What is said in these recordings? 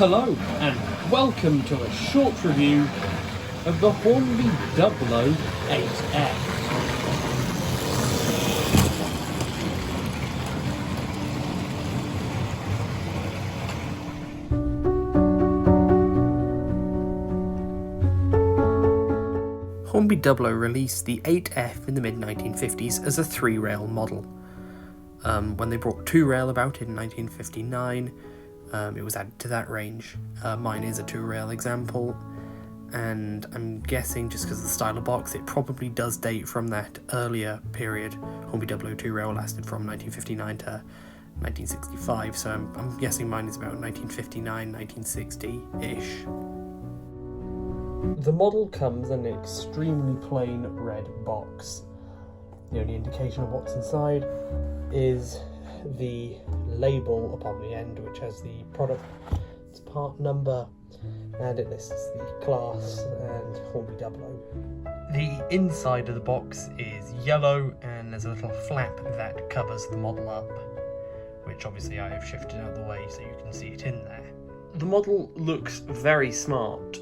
Hello and welcome to a short review of the Hornby Dublo 8F. Hornby Dublo released the 8F in the mid-1950s as a 3-rail model. When they brought 2-rail about in 1959, it was added to that range. Mine is a 2-rail example, and I'm guessing just because of the style of box, it probably does date from that earlier period. Hornby Dublo 2-rail lasted from 1959 to 1965, so I'm guessing mine is about 1959, 1960-ish. The model comes in an extremely plain red box. The only indication of what's inside is the label upon the end, which has the product, its part number, and it lists the class and Hornby Dublo. The inside of the box is yellow, and there's a little flap that covers the model up, which obviously I have shifted out of the way so you can see it in there. The model looks very smart.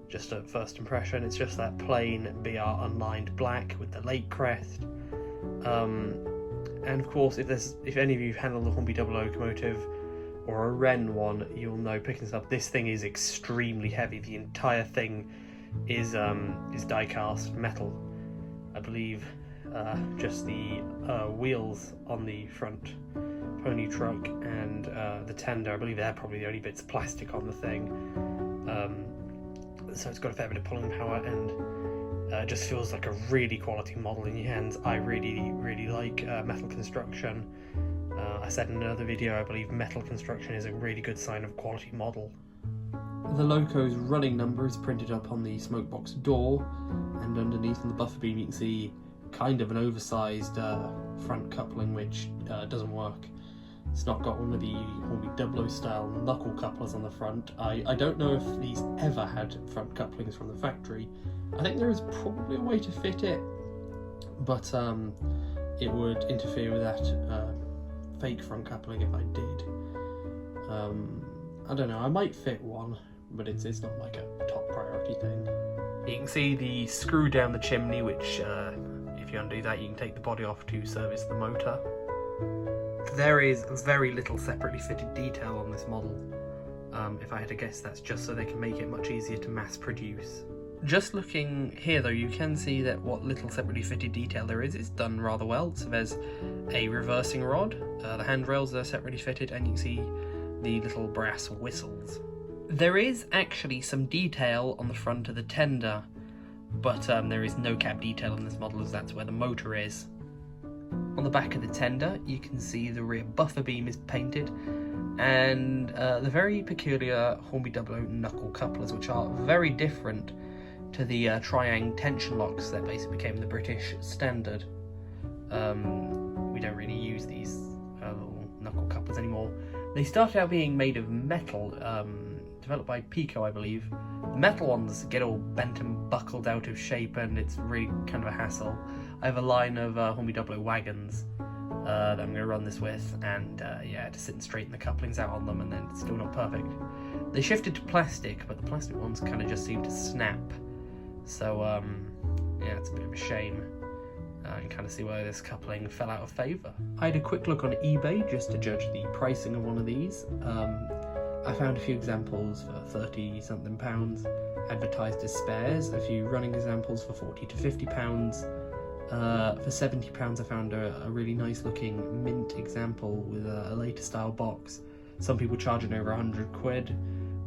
Just at first impression, it's just that plain BR unlined black with the lake crest. And of course, if any of you have handled the Hornby Dublo locomotive or a Wren one, you'll know picking this up. This thing is extremely heavy. The entire thing is die-cast metal. I believe just the wheels on the front pony truck and the tender, I believe they're probably the only bits of plastic on the thing. So it's got a fair bit of pulling power, and it just feels like a really quality model in your hands. I really like metal construction. I said in another video, I believe metal construction is a really good sign of quality model. The loco's running number is printed up on the smokebox door, and underneath on the buffer beam you can see kind of an oversized front coupling, which doesn't work. It's not got one of the Hornby Dublo style knuckle couplers on the front. I don't know if these ever had front couplings from the factory. I think there is probably a way to fit it, but it would interfere with that fake front coupling if I did. I don't know, I might fit one, but it's not like a top priority thing. You can see the screw down the chimney, which if you undo that you can take the body off to service the motor. There is very little separately fitted detail on this model. If I had to guess, that's just so they can make it much easier to mass produce. Just looking here though, you can see that what little separately fitted detail there is done rather well. So there's a reversing rod, the handrails are separately fitted, and you can see the little brass whistles. There is actually some detail on the front of the tender, but there is no cab detail on this model, as that's where the motor is. On the back of the tender, you can see the rear buffer beam is painted, and the very peculiar Hornby Dublo knuckle couplers, which are very different to the triang tension locks that basically became the British standard. We don't really use these little knuckle couplers anymore. They started out being made of metal, developed by Pico, I believe. The metal ones get all bent and buckled out of shape, and it's really kind of a hassle. I have a line of Hornby Dublo wagons that I'm going to run this with, and yeah, to sit and straighten the couplings out on them, and then it's still not perfect. They shifted to plastic, but the plastic ones kind of just seem to snap. So yeah, it's a bit of a shame. You can kind of see where this coupling fell out of favour. I had a quick look on eBay just to judge the pricing of one of these. I found a few examples for £30-something, advertised as spares, a few running examples for £40 to £50. For £70 I found a really nice looking mint example with a later style box. Some people charging over £100,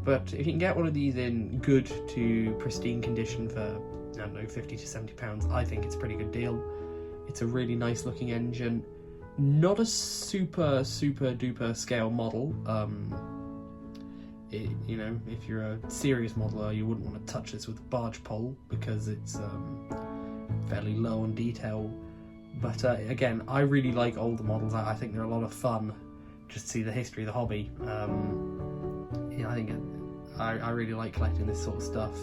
but if you can get one of these in good to pristine condition for, I don't know, £50 to £70, I think it's a pretty good deal. It's a really nice looking engine, not a super duper scale model. You know, if you're a serious modeler, you wouldn't want to touch this with a barge pole because it's fairly low on detail. But again, I really like older models. I think they're a lot of fun just to see the history of the hobby. Yeah, I think I really like collecting this sort of stuff.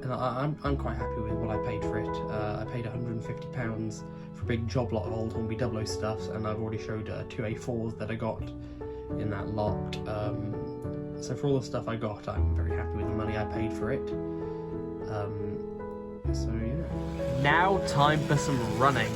And I'm quite happy with what I paid for it. I paid £150 for a big job lot of old Hornby Dublo stuff, and I've already showed 2 A4s that I got in that lot. So for all the stuff I got, I'm very happy with the money I paid for it. So yeah. Now time for some running.